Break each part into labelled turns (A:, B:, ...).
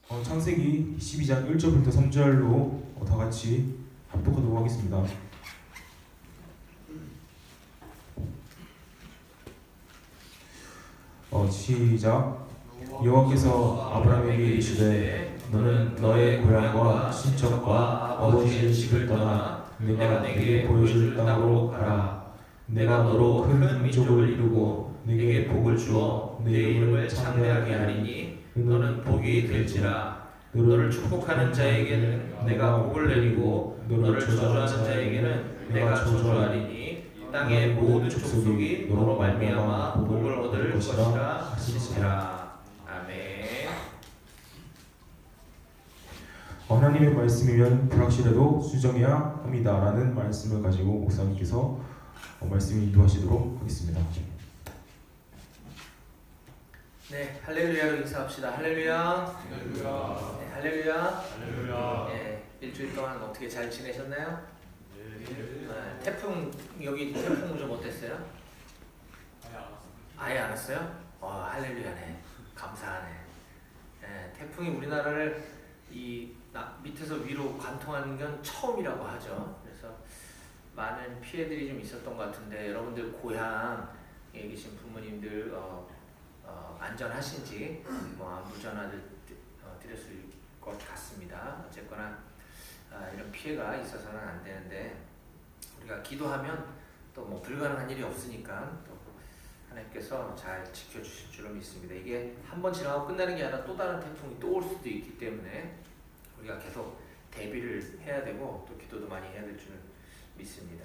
A: 창세기 12장 1절부터 3절로 다 같이 합독하도록 하겠습니다. 시작. 여호와께서 아브라함에게 이르시되 너는 너의 고향과 친척과 아버지의 집을 떠나 내가 내게 보여줄 땅으로 가라. 내가 너로 큰 민족을 이루고 내게 복을 주어 내 이름을 창대하게 하리니 너는 복이 될지라. 너를 축복하는 자에게는 내가 복을 내리고 너를 저주하는 자에게는 내가 저주하리니 땅의 모든 족속이 너로 말미암아 복을 얻을 것이라 하시니라. 아멘. 하나님의 말씀이면 불확실해도 수정해야 합니다라는 말씀을 가지고 목사님께서 말씀을 인도하시도록 하겠습니다.
B: 네, 할렐루야로 인사합시다. 할렐루야.
C: 할렐루야.
B: 네, 할렐루야.
C: 할렐루야.
B: 네, 일주일 동안 어떻게 잘 지내셨나요? 네, 태풍 여기 태풍 좀 어땠어요? 아예 안 왔어요? 할렐루야네. 감사하네. 네, 태풍이 우리나라를 밑에서 위로 관통하는 건 처음이라고 하죠. 그래서 많은 피해들이 좀 있었던 것 같은데 여러분들 고향에 계신 부모님들 안전하신지 안부 전화 드렸을 것 같습니다. 어쨌거나 이런 피해가 있어서는 안 되는데 우리가 기도하면 또 불가능한 일이 없으니까 또 하나님께서 잘 지켜주실 줄로 믿습니다. 이게 한번 지나고 끝나는 게 아니라 또 다른 태풍이 또 올 수도 있기 때문에 우리가 계속 대비를 해야 되고 또 기도도 많이 해야 될 줄은 믿습니다.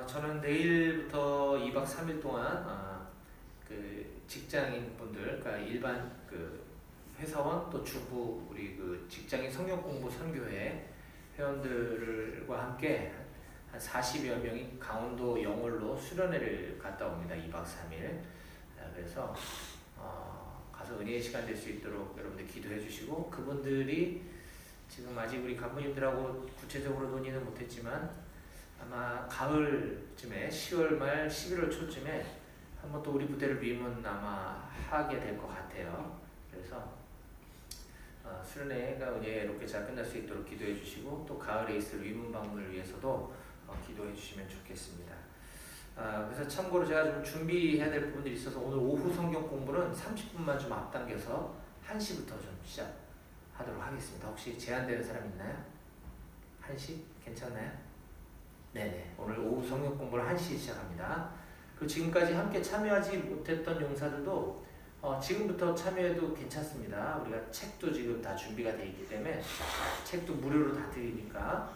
B: 저는 내일부터 2박 3일 동안 그 직장인 분들, 그러니까 일반 그 회사원 또 주부 우리 그 직장인 성경 공부 선교회 회원들과 함께 한 40여 명이 강원도 영월로 수련회를 갔다 옵니다. 2박 3일. 그래서 가서 은혜의 시간 될 수 있도록 여러분들 기도해 주시고, 그분들이 지금 아직 우리 간부님들하고 구체적으로 논의는 못했지만 아마 가을쯤에 10월 말 11월 초쯤에 한번 또 우리 부대를 위임은 아마 하게 될 것 같아요. 그래서 수련회가 은혜롭게 잘 끝날 수 있도록 기도해 주시고, 또 가을에 있을 위문 방문을 위해서도 기도해 주시면 좋겠습니다. 그래서 참고로 제가 좀 준비해야 될 부분들이 있어서 오늘 오후 성경 공부는 30분만 좀 앞당겨서 1시부터 좀 시작하도록 하겠습니다. 혹시 제한되는 사람 있나요? 1시? 괜찮나요? 네네. 오늘 오후 성경 공부를 1시에 시작합니다. 그리고 지금까지 함께 참여하지 못했던 용사들도 지금부터 참여해도 괜찮습니다. 우리가 책도 지금 다 준비가 되어 있기 때문에 책도 무료로 다 드리니까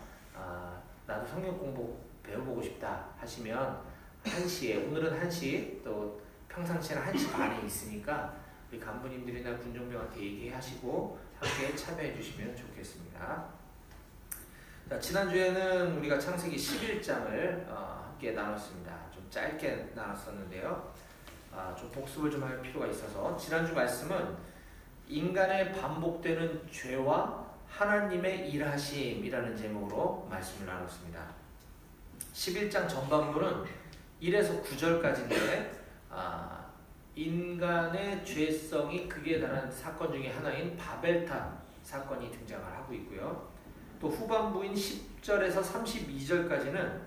B: 나도 성경 공부 배워보고 싶다 하시면 1시에, 오늘은 1시, 또 평상시에는 1시 반에 있으니까 우리 간부님들이나 군종병한테 얘기하시고 함께 참여해 주시면 좋겠습니다. 자, 지난주에는 우리가 창세기 11장을 함께 나눴습니다. 좀 짧게 나눴었는데요. 좀 복습을 좀 할 필요가 있어서 지난주 말씀은 인간의 반복되는 죄와 하나님의 일하심이라는 제목으로 말씀을 나눴습니다. 11장 전반부는 1에서 9절까지인데 인간의 죄성이 극에 달한 사건 중에 하나인 바벨탑 사건이 등장을 하고 있고요. 또 후반부인 10절에서 32절까지는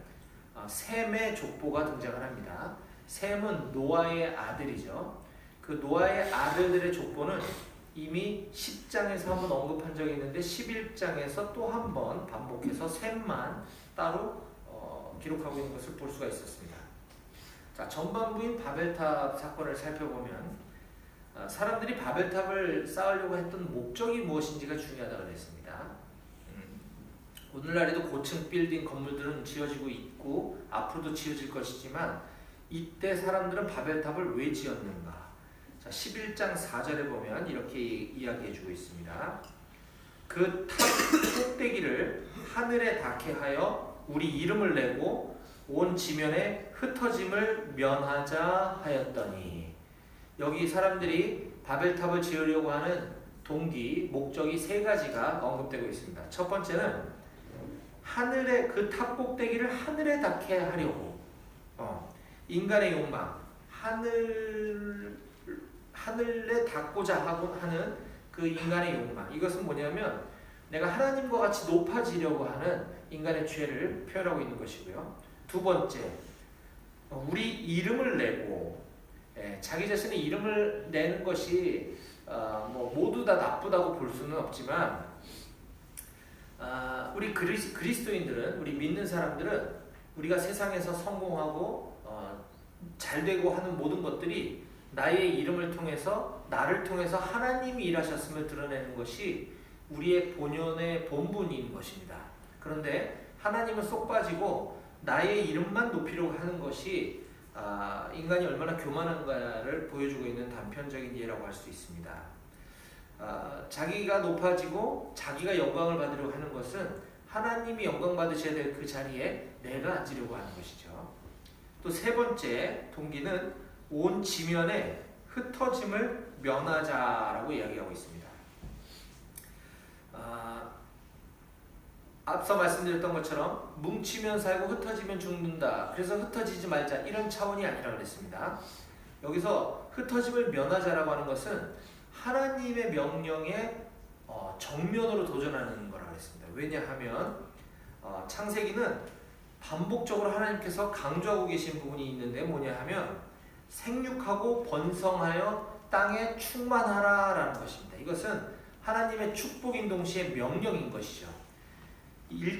B: 셈의 족보가 등장을 합니다. 셈은 노아의 아들이죠. 그 노아의 아들들의 족보는 이미 10장에서 한번 언급한 적이 있는데 11장에서 또 한 번 반복해서 셈만 따로 기록하고 있는 것을 볼 수가 있었습니다. 자, 전반부인 바벨탑 사건을 살펴보면 사람들이 바벨탑을 쌓으려고 했던 목적이 무엇인지가 중요하다고 했습니다. 오늘날에도 고층 빌딩 건물들은 지어지고 있고 앞으로도 지어질 것이지만 이때 사람들은 바벨탑을 왜 지었는가? 자, 11장 4절에 보면 이렇게 이야기해주고 있습니다. 그 탑 꼭대기를 하늘에 닿게 하여 우리 이름을 내고 온 지면에 흩어짐을 면하자 하였더니, 여기 사람들이 바벨탑을 지으려고 하는 동기, 목적이 세 가지가 언급되고 있습니다. 첫 번째는 하늘의 그 탑 꼭대기를 하늘에 닿게 하려고, 인간의 욕망, 하늘에 닿고자 하는 그 인간의 욕망. 이것은 뭐냐면 내가 하나님과 같이 높아지려고 하는 인간의 죄를 표현하고 있는 것이고요. 두 번째, 우리 이름을 내고 자기 자신의 이름을 내는 것이 뭐 모두 다 나쁘다고 볼 수는 없지만 우리 그리스도인들은, 우리 믿는 사람들은 우리가 세상에서 성공하고 잘되고 하는 모든 것들이 나의 이름을 통해서, 나를 통해서 하나님이 일하셨음을 드러내는 것이 우리의 본연의 본분인 것입니다. 그런데 하나님은 쏙 빠지고 나의 이름만 높이려고 하는 것이 인간이 얼마나 교만한가를 보여주고 있는 단편적인 예라고 할 수 있습니다. 자기가 높아지고 자기가 영광을 받으려고 하는 것은 하나님이 영광 받으셔야 될 그 자리에 내가 앉으려고 하는 것이죠. 또 세 번째 동기는 온 지면에 흩어짐을 면하자라고 이야기하고 있습니다. 앞서 말씀드렸던 것처럼 뭉치면 살고 흩어지면 죽는다. 그래서 흩어지지 말자, 이런 차원이 아니라 그랬습니다. 여기서 흩어짐을 면하자라고 하는 것은 하나님의 명령에 정면으로 도전하는 거라고 했습니다. 왜냐하면 창세기는 반복적으로 하나님께서 강조하고 계신 부분이 있는데 뭐냐 하면 생육하고 번성하여 땅에 충만하라 라는 것입니다. 이것은 하나님의 축복인 동시에 명령인 것이죠.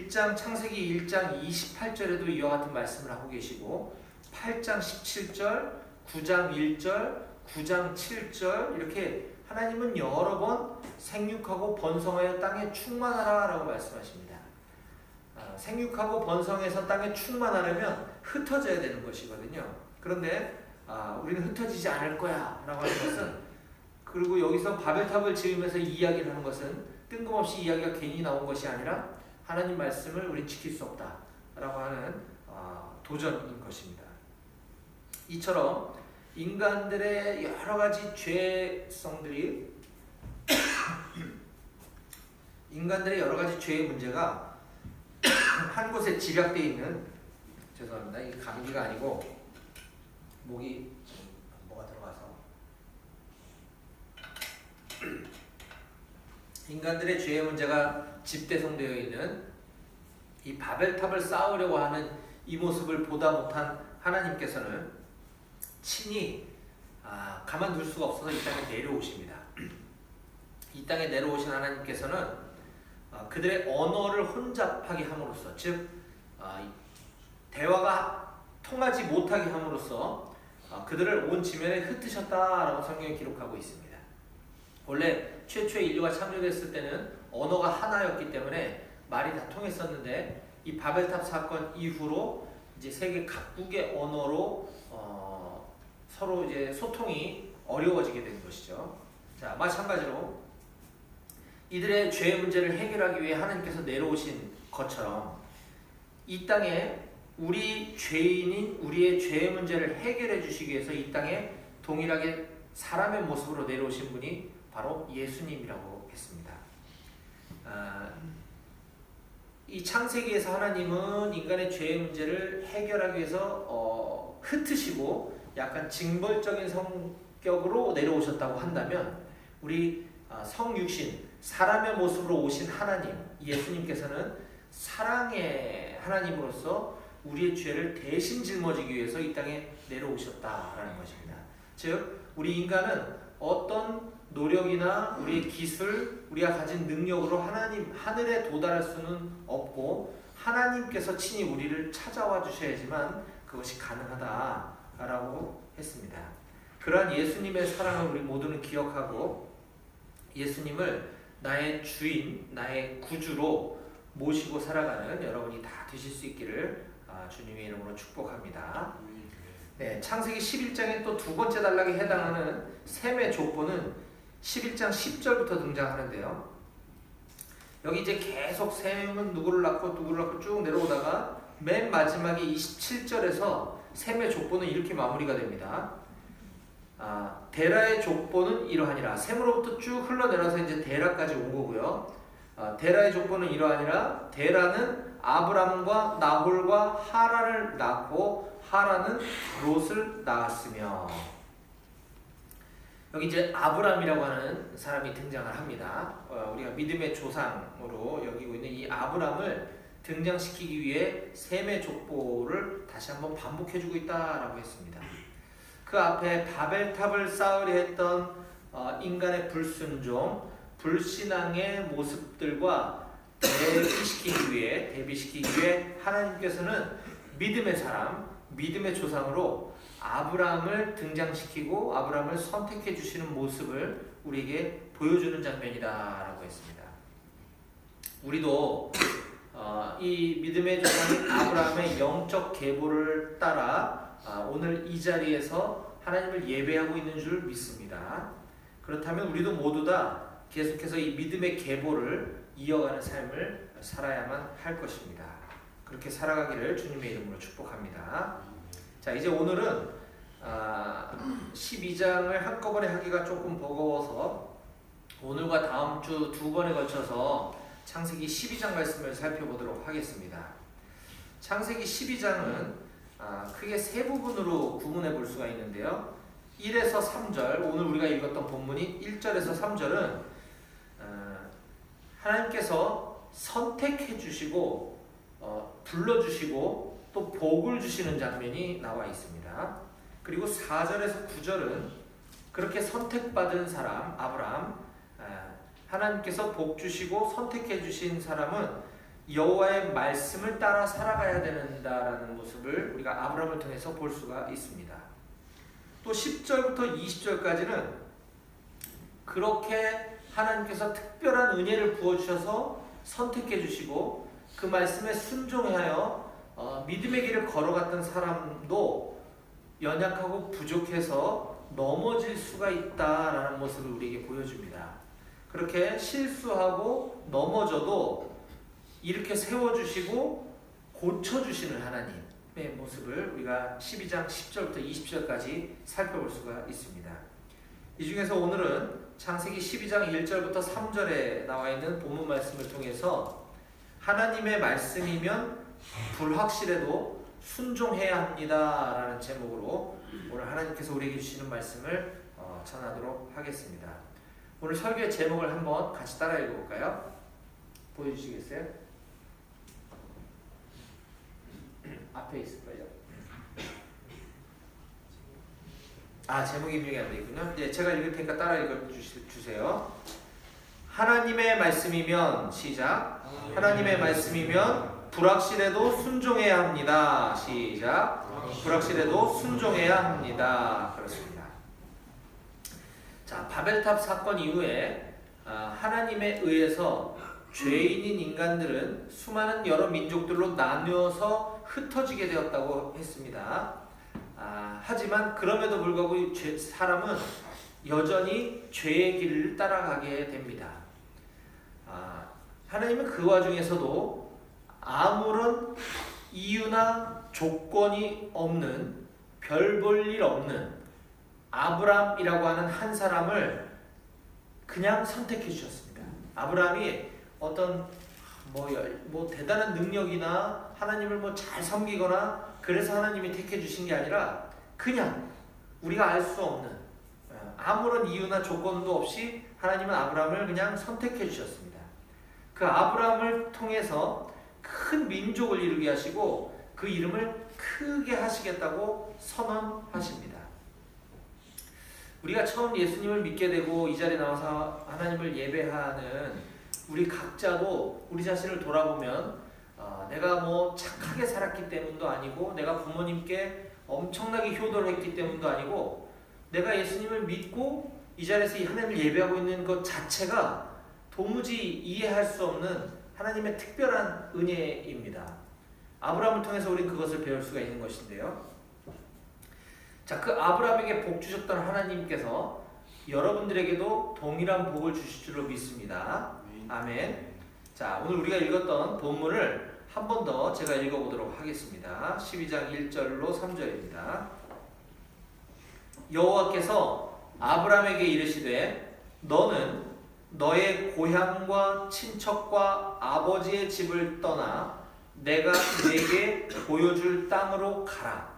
B: 창세기 1장 28절에도 이와 같은 말씀을 하고 계시고 8장 17절, 9장 1절, 9장 7절 이렇게 하나님은 여러 번 생육하고 번성하여 땅에 충만하라 라고 말씀하십니다. 생육하고 번성해서 땅에 충만하려면 흩어져야 되는 것이거든요. 그런데 우리는 흩어지지 않을 거야 라고 하는 것은, 그리고 여기서 바벨탑을 지으면서 이야기를 하는 것은 뜬금없이 이야기가 괜히 나온 것이 아니라 하나님 말씀을 우리는 지킬 수 없다 라고 하는 도전인 것입니다. 이처럼 인간들의 여러 가지 죄성들이 인간들의 여러 가지 죄의 문제가 한 곳에 집약되어 있는, 죄송합니다. 이게 감기가 아니고 목이 뭐가 들어가서 인간들의 죄의 문제가 집대성되어 있는 이 바벨탑을 쌓으려고 하는 이 모습을 보다 못한 하나님께서는 친히 가만둘 수가 없어서 이 땅에 내려오십니다. 이 땅에 내려오신 하나님께서는 그들의 언어를 혼잡하게 함으로써, 즉 대화가 통하지 못하게 함으로써 그들을 온 지면에 흩으셨다라고 성경에 기록하고 있습니다. 원래 최초에 인류가 창조됐을 때는 언어가 하나였기 때문에 말이 다 통했었는데 이 바벨탑 사건 이후로 이제 세계 각국의 언어로 서로 이제 소통이 어려워지게 된 것이죠. 자, 마찬가지로 이들의 죄의 문제를 해결하기 위해 하나님께서 내려오신 것처럼 이 땅에 우리 죄인인 우리의 죄의 문제를 해결해 주시기 위해서 이 땅에 동일하게 사람의 모습으로 내려오신 분이 바로 예수님이라고 했습니다. 이 창세기에서 하나님은 인간의 죄의 문제를 해결하기 위해서 흩으시고 약간 징벌적인 성격으로 내려오셨다고 한다면, 우리 성육신 사람의 모습으로 오신 하나님 예수님께서는 사랑의 하나님으로서 우리의 죄를 대신 짊어지기 위해서 이 땅에 내려오셨다라는 것입니다. 즉 우리 인간은 어떤 노력이나 우리의 기술, 우리가 가진 능력으로 하늘에 도달할 수는 없고 하나님께서 친히 우리를 찾아와 주셔야지만 그것이 가능하다라고 했습니다. 그러한 예수님의 사랑을 우리 모두는 기억하고 예수님을 나의 주인, 나의 구주로 모시고 살아가는 여러분이 다 되실 수 있기를 주님의 이름으로 축복합니다. 네, 창세기 11장의 또 두 번째 단락에 해당하는 셈의 족보는 11장 10절부터 등장하는데요. 여기 이제 계속 셈은 누구를 낳고 쭉 내려오다가 맨 마지막에 27절에서 셈의 족보는 이렇게 마무리가 됩니다. 데라의 족보는 이러하니라. 셈으로부터 쭉 흘러내려서 이제 데라까지 온 거고요. 데라의 족보는 이러하니라. 데라는 아브람과 나홀과 하란을 낳고 하란은 롯을 낳았으며. 여기 이제 아브람이라고 하는 사람이 등장을 합니다. 우리가 믿음의 조상으로 여기고 있는 이 아브람을 등장시키기 위해 셈의 족보를 다시 한번 반복해주고 있다라고 했습니다. 그 앞에 바벨탑을 쌓으려 했던 인간의 불순종, 불신앙의 모습들과 대비시키기 위해 하나님께서는 믿음의 사람, 믿음의 조상으로 아브람을 등장시키고 아브람을 선택해 주시는 모습을 우리에게 보여주는 장면이다라고 했습니다. 우리도 이 믿음의 조상인 아브람의 영적 계보를 따라 오늘 이 자리에서 하나님을 예배하고 있는 줄 믿습니다. 그렇다면 우리도 모두 다 계속해서 이 믿음의 계보를 이어가는 삶을 살아야만 할 것입니다. 그렇게 살아가기를 주님의 이름으로 축복합니다. 자, 이제 오늘은 12장을 한꺼번에 하기가 조금 버거워서 오늘과 다음 주 두 번에 걸쳐서 창세기 12장 말씀을 살펴보도록 하겠습니다. 창세기 12장은 크게 세 부분으로 구분해 볼 수가 있는데요. 1에서 3절, 오늘 우리가 읽었던 본문이 1절에서 3절은 하나님께서 선택해 주시고 불러주시고 또 복을 주시는 장면이 나와 있습니다. 그리고 4절에서 9절은 그렇게 선택받은 사람 아브람, 하나님께서 복 주시고 선택해 주신 사람은 여호와의 말씀을 따라 살아가야 된다라는 모습을 우리가 아브람을 통해서 볼 수가 있습니다. 또 10절부터 20절까지는 그렇게 하나님께서 특별한 은혜를 부어주셔서 선택해 주시고 그 말씀에 순종하여 믿음의 길을 걸어갔던 사람도 연약하고 부족해서 넘어질 수가 있다라는 모습을 우리에게 보여줍니다. 그렇게 실수하고 넘어져도 이렇게 세워주시고 고쳐주시는 하나님의 모습을 우리가 12장 10절부터 20절까지 살펴볼 수가 있습니다. 이 중에서 오늘은 창세기 12장 1절부터 3절에 나와 있는 본문 말씀을 통해서 하나님의 말씀이면 불확실해도 순종해야 합니다 라는 제목으로 오늘 하나님께서 우리에게 주시는 말씀을 전하도록 하겠습니다. 오늘 설교의 제목을 한번 같이 따라 읽어볼까요? 보여주시겠어요? 앞에 있을걸요? 제목이 입력이 안 되겠군요. 네, 제가 읽을 테니까 따라 읽어주세요. 하나님의 말씀이면 시작. 하나님의 말씀이면 불확실해도 순종해야 합니다. 시작. 불확실해도 순종해야 합니다. 그렇습니다. 자, 바벨탑 사건 이후에 하나님에 의해서 죄인인 인간들은 수많은 여러 민족들로 나누어서 흩어지게 되었다고 했습니다. 하지만 그럼에도 불구하고 사람은 여전히 죄의 길을 따라가게 됩니다. 하나님은 그 와중에서도 아무런 이유나 조건이 없는 별 볼 일 없는 아브람이라고 하는 한 사람을 그냥 선택해 주셨습니다. 아브람이 어떤 대단한 능력이나 하나님을 잘 섬기거나 그래서 하나님이 택해 주신 게 아니라 그냥 우리가 알 수 없는 아무런 이유나 조건도 없이 하나님은 아브람을 그냥 선택해 주셨습니다. 그 아브람을 통해서 큰 민족을 이루게 하시고 그 이름을 크게 하시겠다고 선언하십니다. 우리가 처음 예수님을 믿게 되고 이 자리에 나와서 하나님을 예배하는 우리 각자도 우리 자신을 돌아보면 내가 착하게 살았기 때문도 아니고 내가 부모님께 엄청나게 효도를 했기 때문도 아니고 내가 예수님을 믿고 이 자리에서 이 하나님을 예배하고 있는 것 자체가 도무지 이해할 수 없는 하나님의 특별한 은혜입니다. 아브라함을 통해서 우리는 그것을 배울 수가 있는 것인데요. 자, 그 아브라함에게 복 주셨던 하나님께서 여러분들에게도 동일한 복을 주실 줄로 믿습니다. 아멘. 자, 오늘 우리가 읽었던 본문을 한 번 더 제가 읽어보도록 하겠습니다. 12장 1절로 3절입니다. 여호와께서 아브라함에게 이르시되 너는 너의 고향과 친척과 아버지의 집을 떠나 내가 네게 보여줄 땅으로 가라.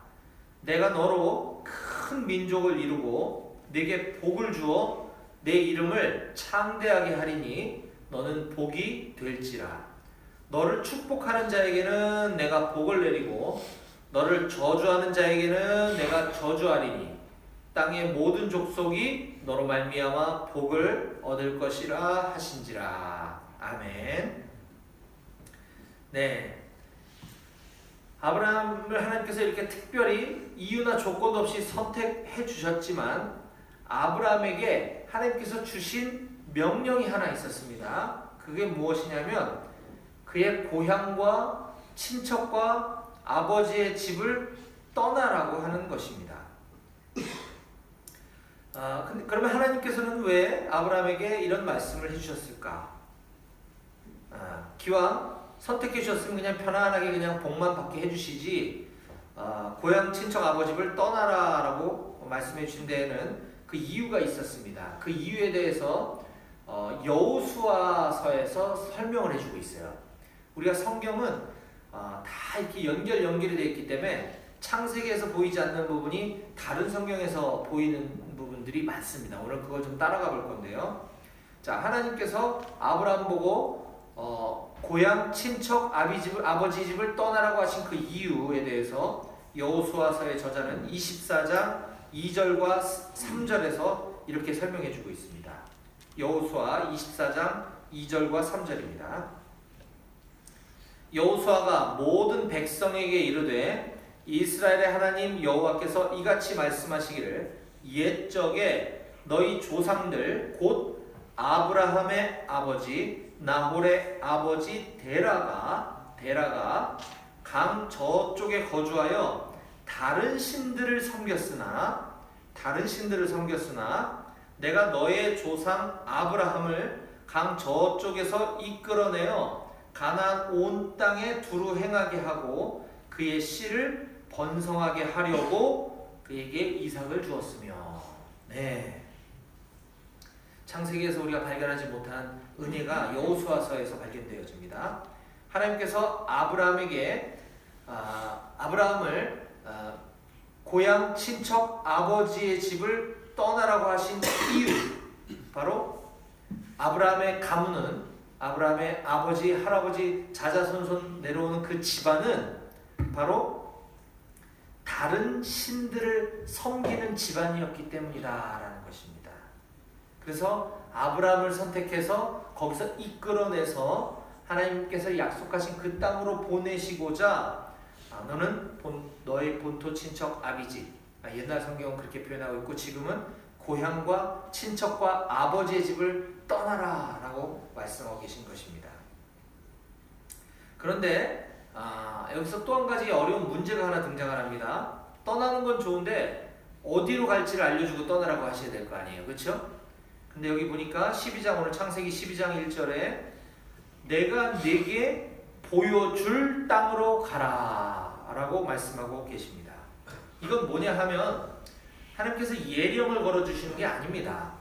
B: 내가 너로 큰 민족을 이루고 내게 복을 주어 내 이름을 창대하게 하리니 너는 복이 될지라. 너를 축복하는 자에게는 내가 복을 내리고 너를 저주하는 자에게는 내가 저주하리니 땅의 모든 족속이 너로 말미암아 복을 얻을 것이라 하신지라. 아멘. 네, 아브라함을 하나님께서 이렇게 특별히 이유나 조건도 없이 선택해 주셨지만 아브라함에게 하나님께서 주신 명령이 하나 있었습니다. 그게 무엇이냐면 그의 고향과 친척과 아버지의 집을 떠나라고 하는 것입니다. 그러면 하나님께서는 왜 아브라함에게 이런 말씀을 해주셨을까? 기왕 선택해 주셨으면 그냥 편안하게 그냥 복만 받게 해주시지 고향 친척 아버지를 떠나라라고 말씀해 주신 데에는 그 이유가 있었습니다. 그 이유에 대해서 여호수아서에서 설명을 해주고 있어요. 우리가 성경은 다 이렇게 연결이 되어 있기 때문에 창세기에서 보이지 않는 부분이 다른 성경에서 보이는 부분들이 많습니다. 오늘 그걸 좀 따라가 볼 건데요. 자, 하나님께서 아브라함 보고 고향 친척 아버지 집을 떠나라고 하신 그 이유에 대해서 여호수아서의 저자는 24장 2절과 3절에서 이렇게 설명해 주고 있습니다. 여호수아 24장 2절과 3절입니다. 여호수아가 모든 백성에게 이르되 이스라엘의 하나님 여호와께서 이같이 말씀하시기를 옛적에 너희 조상들 곧 아브라함의 아버지 나홀의 아버지 데라가 강 저쪽에 거주하여 다른 신들을 섬겼으나 내가 너의 조상 아브라함을 강 저쪽에서 이끌어내어 가나안 온 땅에 두루 행하게 하고 그의 씨를 번성하게 하려고 그에게 이삭을 주었으며. 네, 창세기에서 우리가 발견하지 못한 은혜가 여호수아서에서 발견되어집니다. 하나님께서 아브라함에게 아브라함을 고향 친척 아버지의 집을 떠나라고 하신 이유, 바로 아브라함의 가문은 아브라함의 아버지, 할아버지, 자자손손 내려오는 그 집안은 바로 다른 신들을 섬기는 집안이었기 때문이다라는 것입니다. 그래서 아브라함을 선택해서 거기서 이끌어내서 하나님께서 약속하신 그 땅으로 보내시고자 너는 너의 본토 친척 아비집, 옛날 성경은 그렇게 표현하고 있고 지금은 고향과 친척과 아버지의 집을 떠나라 라고 말씀하고 계신 것입니다. 그런데 여기서 또 한 가지 어려운 문제가 하나 등장을 합니다. 떠나는 건 좋은데 어디로 갈지를 알려주고 떠나라고 하셔야 될 거 아니에요, 그렇죠? 근데 여기 보니까 12장, 오늘 창세기 12장 1절에 내가 네게 보여줄 땅으로 가라 라고 말씀하고 계십니다. 이건 뭐냐 하면 하나님께서 예령을 걸어주시는 게 아닙니다.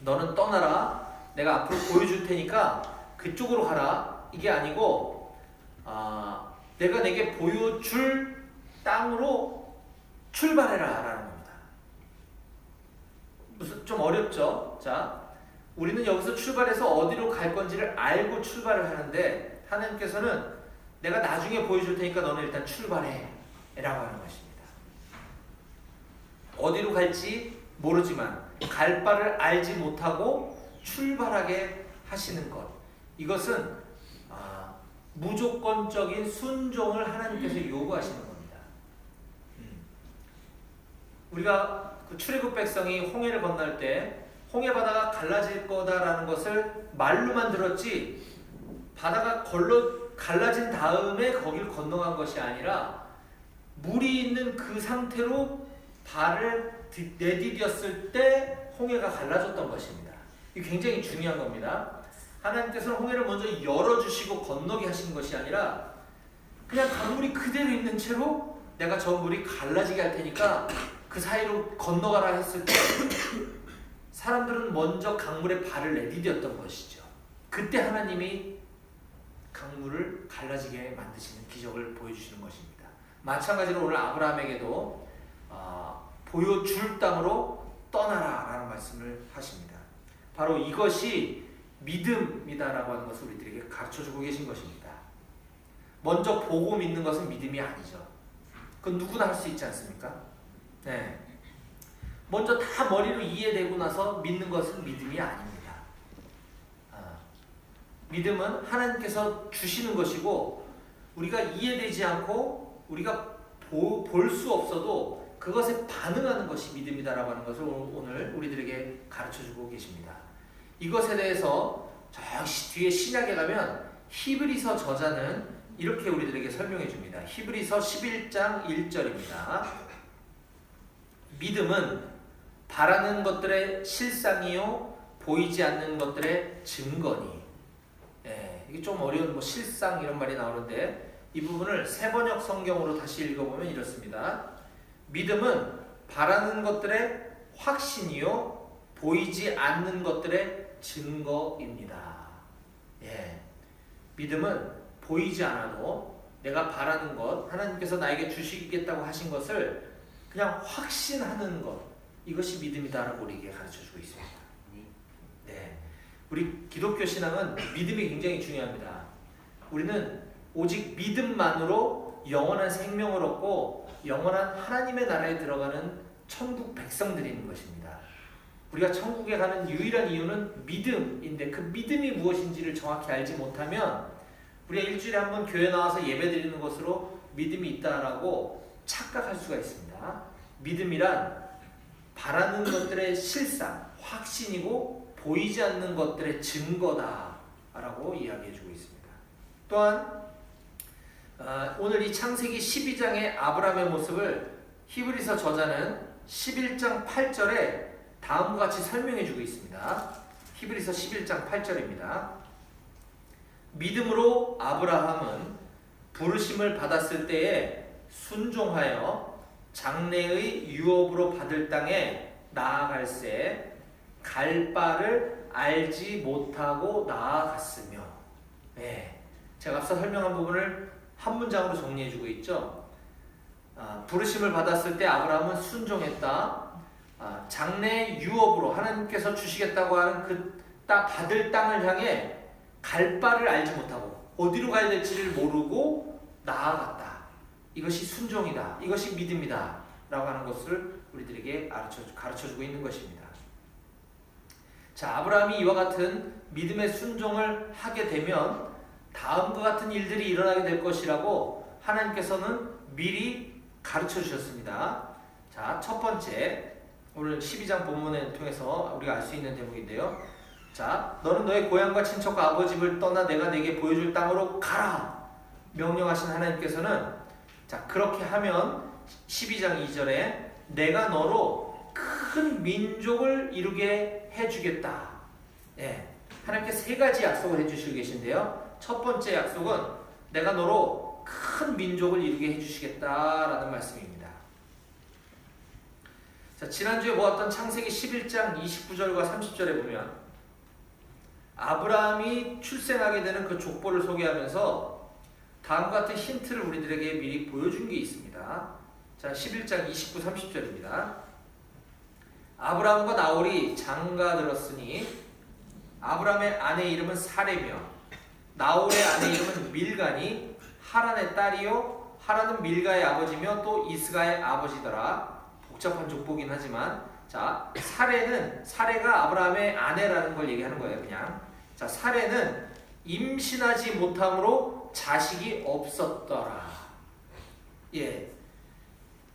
B: 너는 떠나라, 내가 앞으로 보여줄 테니까 그쪽으로 가라, 이게 아니고 내가 내게 보여줄 땅으로 출발해라 라는 겁니다. 무슨 좀 어렵죠? 자, 우리는 여기서 출발해서 어디로 갈 건지를 알고 출발을 하는데 하나님께서는 내가 나중에 보여줄 테니까 너는 일단 출발해 라고 하는 것입니다. 어디로 갈지 모르지만 갈 바를 알지 못하고 출발하게 하시는 것, 이것은 무조건적인 순종을 하나님께서 요구하시는 겁니다. 우리가 그 출애굽 백성이 홍해를 건널 때 홍해 바다가 갈라질 거다라는 것을 말로만 들었지 바다가 갈라진 다음에 거길 건너간 것이 아니라 물이 있는 그 상태로 발을 내디뎠을 때 홍해가 갈라졌던 것입니다. 이게 굉장히 중요한 겁니다. 하나님께서는 홍해를 먼저 열어주시고 건너게 하신 것이 아니라 그냥 강물이 그대로 있는 채로 내가 저 물이 갈라지게 할 테니까 그 사이로 건너가라 했을 때 사람들은 먼저 강물에 발을 내디뎠던 것이죠. 그때 하나님이 강물을 갈라지게 만드시는 기적을 보여주시는 것입니다. 마찬가지로 오늘 아브라함에게도 보여줄 땅으로 떠나라 라는 말씀을 하십니다. 바로 이것이 믿음이다라고 하는 것을 우리들에게 가르쳐주고 계신 것입니다. 먼저 보고 믿는 것은 믿음이 아니죠. 그건 누구나 할 수 있지 않습니까? 네. 먼저 다 머리로 이해되고 나서 믿는 것은 믿음이 아닙니다. 믿음은 하나님께서 주시는 것이고 우리가 이해되지 않고 우리가 볼 수 없어도 그것에 반응하는 것이 믿음이다라고 하는 것을 오늘 우리들에게 가르쳐주고 계십니다. 이것에 대해서 저 뒤에 신약에 가면 히브리서 저자는 이렇게 우리들에게 설명해 줍니다. 히브리서 11장 1절입니다. 믿음은 바라는 것들의 실상이요 보이지 않는 것들의 증거니. 이게 좀 어려운 실상 이런 말이 나오는데 이 부분을 새번역 성경으로 다시 읽어보면 이렇습니다. 믿음은 바라는 것들의 확신이요 보이지 않는 것들의 증거입니다. 믿음은 보이지 않아도 내가 바라는 것, 하나님께서 나에게 주시겠다고 하신 것을 그냥 확신하는 것, 이것이 믿음이다라고 우리에게 가르쳐주고 있습니다. 우리 기독교 신앙은 믿음이 굉장히 중요합니다. 우리는 오직 믿음만으로 영원한 생명을 얻고 영원한 하나님의 나라에 들어가는 천국 백성들인 것입니다. 우리가 천국에 가는 유일한 이유는 믿음인데 그 믿음이 무엇인지를 정확히 알지 못하면 우리가 일주일에 한 번 교회 나와서 예배 드리는 것으로 믿음이 있다라고 착각할 수가 있습니다. 믿음이란 바라는 것들의 실상, 확신이고 보이지 않는 것들의 증거다라고 이야기해주고 있습니다. 또한 오늘 이 창세기 12장의 아브라함의 모습을 히브리서 저자는 11장 8절에 다음과 같이 설명해주고 있습니다. 히브리서 11장 8절입니다. 믿음으로 아브라함은 부르심을 받았을 때에 순종하여 장래의 유업으로 받을 땅에 나아갈새 갈 바를 알지 못하고 나아갔으며. 제가 앞서 설명한 부분을 한 문장으로 정리해주고 있죠. 부르심을 받았을 때 아브라함은 순종했다. 장래 유업으로 하나님께서 주시겠다고 하는 그 받을 땅을 향해 갈 바를 알지 못하고 어디로 가야 될지를 모르고 나아갔다. 이것이 순종이다. 이것이 믿음이다. 라고 하는 것을 우리들에게 가르쳐주고 있는 것입니다. 자, 아브라함이 이와 같은 믿음의 순종을 하게 되면 다음과 같은 일들이 일어나게 될 것이라고 하나님께서는 미리 가르쳐 주셨습니다. 자, 첫 번째, 오늘 12장 본문을 통해서 우리가 알 수 있는 대목인데요. 자, 너는 너의 고향과 친척과 아버지 집을 떠나 내가 내게 보여줄 땅으로 가라 명령하신 하나님께서는 자, 그렇게 하면 12장 2절에 내가 너로 큰 민족을 이루게 해주겠다. 하나님께 세 가지 약속을 해주시고 계신데요. 첫 번째 약속은 내가 너로 큰 민족을 이루게 해주시겠다라는 말씀입니다. 자, 지난주에 보았던 창세기 11장 29절과 30절에 보면 아브라함이 출생하게 되는 그 족보를 소개하면서 다음과 같은 힌트를 우리들에게 미리 보여준 게 있습니다. 자, 11장 29, 30절입니다. 아브라함과 나홀이 장가들었으니 아브라함의 아내 이름은 사레며 나홀의 아내 이름은 밀가니 하란의 딸이요 하란은 밀가의 아버지며 또 이스가의 아버지더라. 복잡한 족보긴 하지만 자, 사레가 아브라함의 아내라는 걸 얘기하는 거예요. 그냥 자, 사레는 임신하지 못함으로 자식이 없었더라.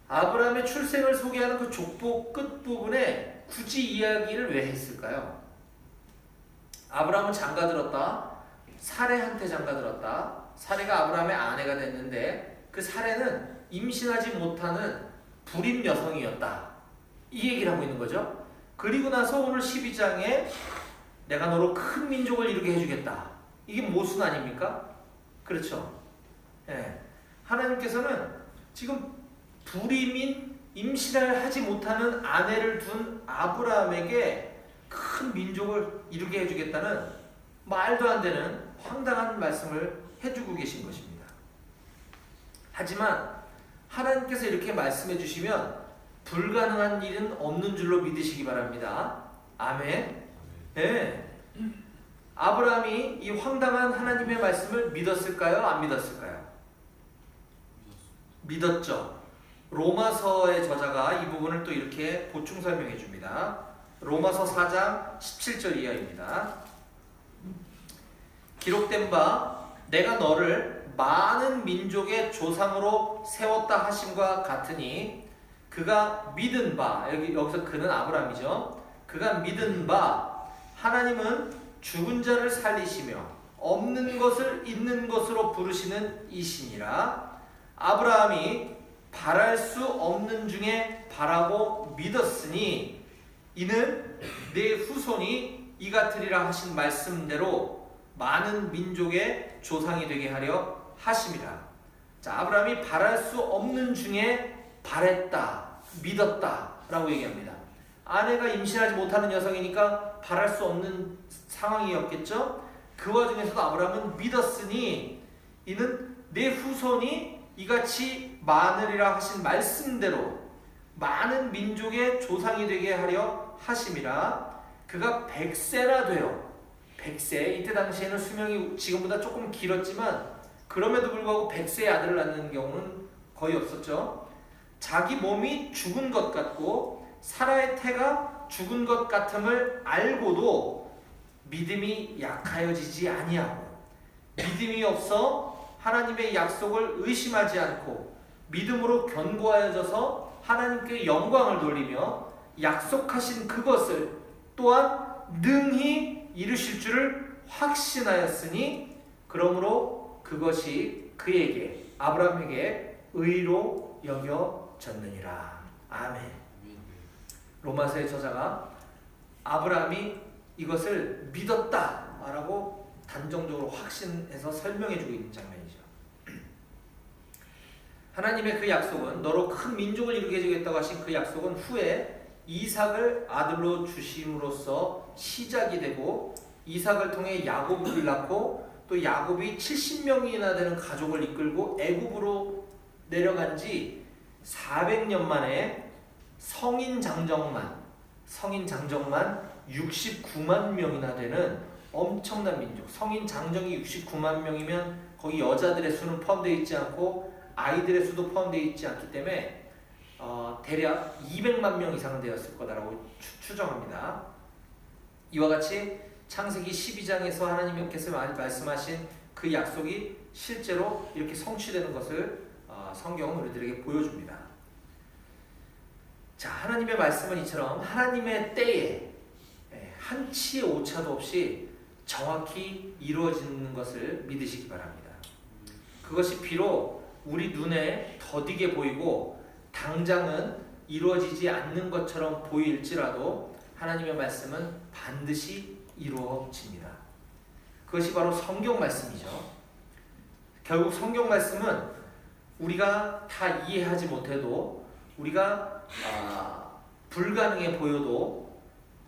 B: 아브라함의 출생을 소개하는 그 족보 끝부분에 굳이 이야기를 왜 했을까요? 아브라함은 장가들었다. 사레한테 장가들었다. 사레가 아브라함의 아내가 됐는데 그 사레는 임신하지 못하는 불임 여성이었다. 이 얘기를 하고 있는 거죠. 그리고 나서 오늘 12장에 내가 너로 큰 민족을 이루게 해주겠다. 이게 모순 아닙니까? 그렇죠. 하나님께서는 지금 불임인 임신을 하지 못하는 아내를 둔 아브라함에게 큰 민족을 이루게 해주겠다는 말도 안 되는 황당한 말씀을 해주고 계신 것입니다. 하지만 하나님께서 이렇게 말씀해 주시면 불가능한 일은 없는 줄로 믿으시기 바랍니다. 아멘. 네. 아브라함이 이 황당한 하나님의 말씀을 믿었을까요? 안 믿었을까요? 믿었죠. 로마서의 저자가 이 부분을 또 이렇게 보충 설명해 줍니다. 로마서 4장 17절 이하입니다. 기록된 바 내가 너를 많은 민족의 조상으로 세웠다 하심과 같으니 그가 믿은 바, 여기서 그는 아브라함이죠. 그가 믿은 바 하나님은 죽은 자를 살리시며 없는 것을 있는 것으로 부르시는 이시니라. 아브라함이 바랄 수 없는 중에 바라고 믿었으니 이는 내 후손이 이 같으리라 하신 말씀대로 많은 민족의 조상이 되게 하려 하심이라. 자, 아브라함이 바랄 수 없는 중에 바랬다, 믿었다 라고 얘기합니다. 아내가 임신하지 못하는 여성이니까 바랄 수 없는 상황이었겠죠. 그 와중에서도 아브라함은 믿었으니 이는 내 후손이 이같이 많으리라 하신 말씀대로 많은 민족의 조상이 되게 하려 하심이라. 그가 100세나 되어 100세, 이때 당시에는 수명이 지금보다 조금 길었지만 그럼에도 불구하고 100세의 아들을 낳는 경우는 거의 없었죠. 자기 몸이 죽은 것 같고 사라의 태가 죽은 것 같음을 알고도 믿음이 약하여지지 아니하고 믿음이 없어 하나님의 약속을 의심하지 않고 믿음으로 견고하여져서 하나님께 영광을 돌리며 약속하신 그것을 또한 능히 이루실 줄을 확신하였으니 그러므로 그것이 그에게 아브라함에게 의로 여겨졌느니라. 아멘. 로마서의 저자가 아브라함이 이것을 믿었다라고 단정적으로 확신해서 설명해주고 있는 장면이죠. 하나님의 그 약속은 너로 큰 민족을 이루게 해주겠다고 하신 그 약속은 후에 이삭을 아들로 주심으로써 시작이 되고 이삭을 통해 야곱을 낳고 또 야곱이 70명이나 되는 가족을 이끌고 애굽으로 내려간 지 400년 만에 성인 장정만 69만 명이나 되는 엄청난 민족. 성인 장정이 69만 명이면 거기 여자들의 수는 포함되어 있지 않고 아이들의 수도 포함되어 있지 않기 때문에 대략 200만 명 이상은 되었을 거다라고 추정합니다. 이와 같이 창세기 12장에서 하나님께서 말씀하신 그 약속이 실제로 이렇게 성취되는 것을 성경은 우리들에게 보여줍니다. 자, 하나님의 말씀은 이처럼 하나님의 때에 한치의 오차도 없이 정확히 이루어지는 것을 믿으시기 바랍니다. 그것이 비록 우리 눈에 더디게 보이고 당장은 이루어지지 않는 것처럼 보일지라도 하나님의 말씀은 반드시 이루어집니다. 그것이 바로 성경 말씀이죠. 결국 성경 말씀은 우리가 다 이해하지 못해도 우리가 불가능해 보여도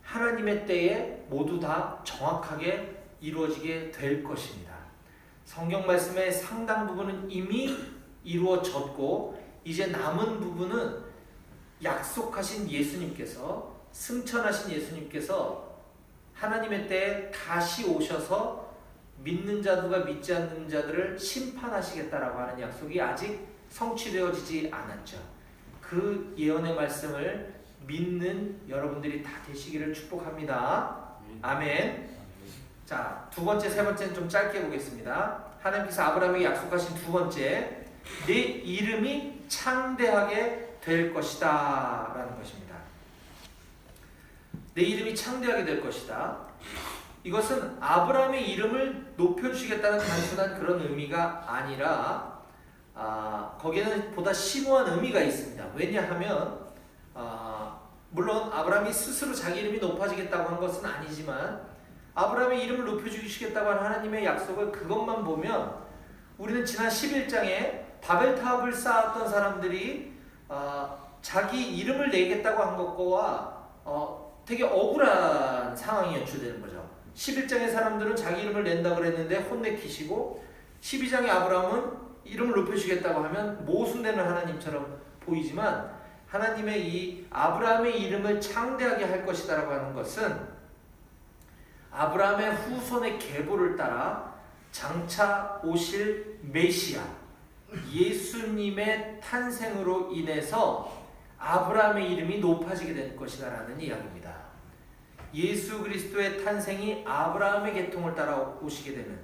B: 하나님의 때에 모두 다 정확하게 이루어지게 될 것입니다. 성경 말씀의 상당 부분은 이미 이루어졌고 이제 남은 부분은 약속하신 예수님께서 승천하신 예수님께서 하나님의 때에 다시 오셔서 믿는 자들과 믿지 않는 자들을 심판하시겠다라고 하는 약속이 아직 성취되어지지 않았죠. 그 예언의 말씀을 믿는 여러분들이 다 되시기를 축복합니다. 아멘. 자, 두 번째, 세 번째는 좀 짧게 보겠습니다. 하나님께서 아브라함에게 약속하신 두 번째, 내 이름이 창대하게 될 것이다 라는 것입니다. 내 이름이 창대하게 될 것이다. 이것은 아브라함의 이름을 높여주시겠다는 단순한 그런 의미가 아니라 거기에는 보다 심오한 의미가 있습니다. 왜냐하면 물론 아브라함이 스스로 자기 이름이 높아지겠다고 한 것은 아니지만 아브라함의 이름을 높여주시겠다고 한 하나님의 약속을 그것만 보면 우리는 지난 11장에 바벨탑을 쌓았던 사람들이 자기 이름을 내겠다고 한 것과 되게 억울한 상황이 연출되는 거죠. 11장의 사람들은 자기 이름을 낸다고 그랬는데 혼내키시고 12장의 아브라함은 이름을 높여주겠다고 하면 모순되는 하나님처럼 보이지만 하나님의 이 아브라함의 이름을 창대하게 할 것이다라고 하는 것은 아브라함의 후손의 계보를 따라 장차 오실 메시아 예수님의 탄생으로 인해서 아브라함의 이름이 높아지게 될 것이다라는 이야기입니다. 예수 그리스도의 탄생이 아브라함의 계통을 따라 오시게 되는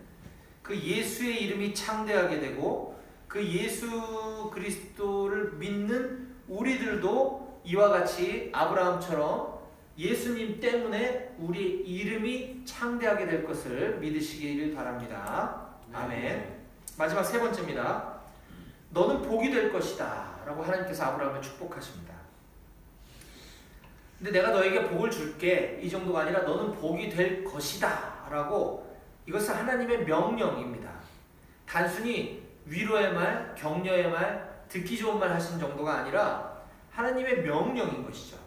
B: 그 예수의 이름이 창대하게 되고 그 예수 그리스도를 믿는 우리들도 이와 같이 아브라함처럼 예수님 때문에 우리 이름이 창대하게 될 것을 믿으시기를 바랍니다. 아멘. 마지막 세 번째입니다. 너는 복이 될 것이다 라고 하나님께서 아브라함을 축복하십니다. 근데 내가 너에게 복을 줄게 이 정도가 아니라 너는 복이 될 것이다 라고 이것은 하나님의 명령입니다. 단순히 위로의 말, 격려의 말, 듣기 좋은 말 하신 정도가 아니라 하나님의 명령인 것이죠.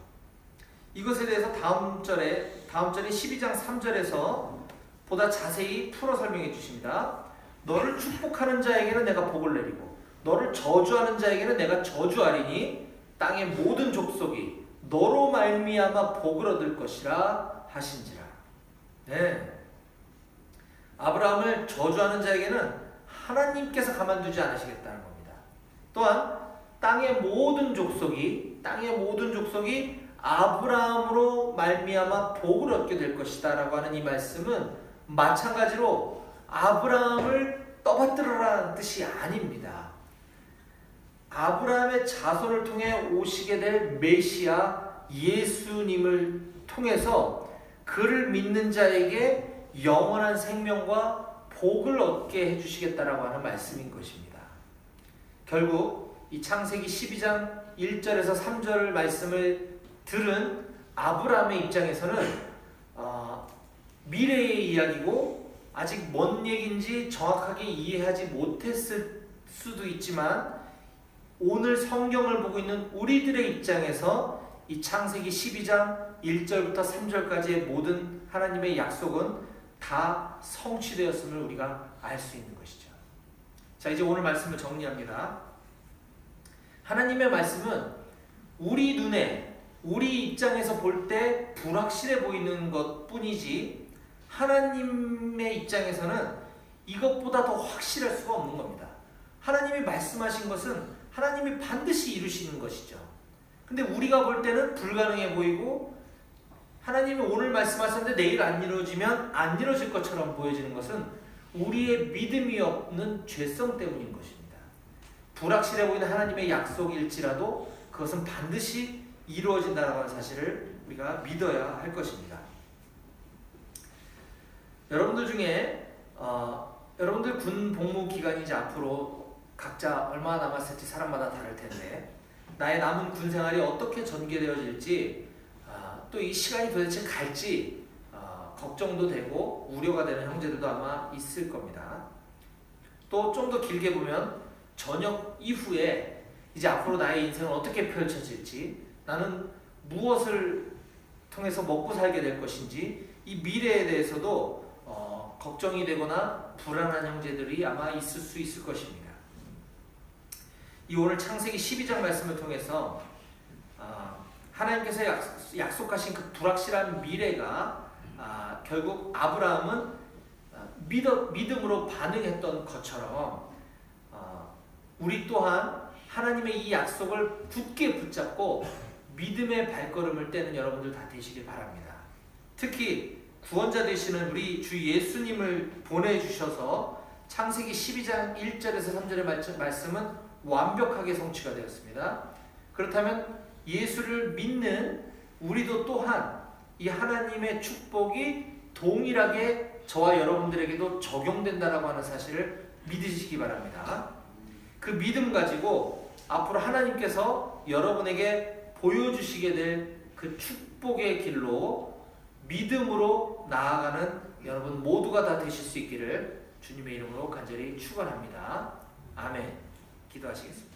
B: 이것에 대해서 다음 절에 12장 3절에서 보다 자세히 풀어 설명해 주십니다. 너를 축복하는 자에게는 내가 복을 내리고 너를 저주하는 자에게는 내가 저주하리니 땅의 모든 족속이 너로 말미암아 복을 얻을 것이라 하신지라. 네. 아브라함을 저주하는 자에게는 하나님께서 가만두지 않으시겠다는 겁니다. 또한 땅의 모든 족속이 아브라함으로 말미암아 복을 얻게 될 것이다 라고 하는 이 말씀은 마찬가지로 아브라함을 떠받들어라는 뜻이 아닙니다. 아브라함의 자손을 통해 오시게 될 메시아 예수님을 통해서 그를 믿는 자에게 영원한 생명과 복을 얻게 해주시겠다라고 하는 말씀인 것입니다. 결국 이 창세기 12장 1절에서 3절 말씀을 들은 아브라함의 입장에서는 미래의 이야기고 아직 뭔 얘기인지 정확하게 이해하지 못했을 수도 있지만 오늘 성경을 보고 있는 우리들의 입장에서 이 창세기 12장 1절부터 3절까지의 모든 하나님의 약속은 다 성취되었음을 우리가 알 수 있는 것이죠. 자, 이제 오늘 말씀을 정리합니다. 하나님의 말씀은 우리 눈에 우리 입장에서 볼 때 불확실해 보이는 것 뿐이지 하나님의 입장에서는 이것보다 더 확실할 수가 없는 겁니다. 하나님이 말씀하신 것은 하나님이 반드시 이루시는 것이죠. 근데 우리가 볼 때는 불가능해 보이고 하나님이 오늘 말씀하셨는데 내일 안 이루어지면 안 이루어질 것처럼 보여지는 것은 우리의 믿음이 없는 죄성 때문인 것입니다. 불확실해 보이는 하나님의 약속일지라도 그것은 반드시 이루어진다는 사실을 우리가 믿어야 할 것입니다. 여러분들 중에 여러분들 군 복무 기간이 이제 앞으로 각자 얼마나 남았을지 사람마다 다를 텐데 나의 남은 군 생활이 어떻게 전개되어질지 또 이 시간이 도대체 갈지 걱정도 되고 우려가 되는 형제들도 아마 있을 겁니다. 또 좀 더 길게 보면 전역 이후에 이제 앞으로 나의 인생은 어떻게 펼쳐질지 나는 무엇을 통해서 먹고 살게 될 것인지 이 미래에 대해서도 걱정이 되거나 불안한 형제들이 아마 있을 수 있을 것입니다. 이 오늘 창세기 12장 말씀을 통해서 하나님께서 약속하신 그 불확실한 미래가 결국 아브라함은 믿음으로 반응했던 것처럼 우리 또한 하나님의 이 약속을 굳게 붙잡고 믿음의 발걸음을 떼는 여러분들 다 되시길 바랍니다. 특히 구원자 되시는 우리 주 예수님을 보내주셔서 창세기 12장 1절에서 3절의 말씀은 완벽하게 성취가 되었습니다. 그렇다면 예수를 믿는 우리도 또한 이 하나님의 축복이 동일하게 저와 여러분들에게도 적용된다라고 하는 사실을 믿으시기 바랍니다. 그 믿음 가지고 앞으로 하나님께서 여러분에게 보여주시게 될 그 축복의 길로 믿음으로 나아가는 여러분 모두가 다 되실 수 있기를 주님의 이름으로 간절히 축원합니다. 아멘. 기도하시겠습니다.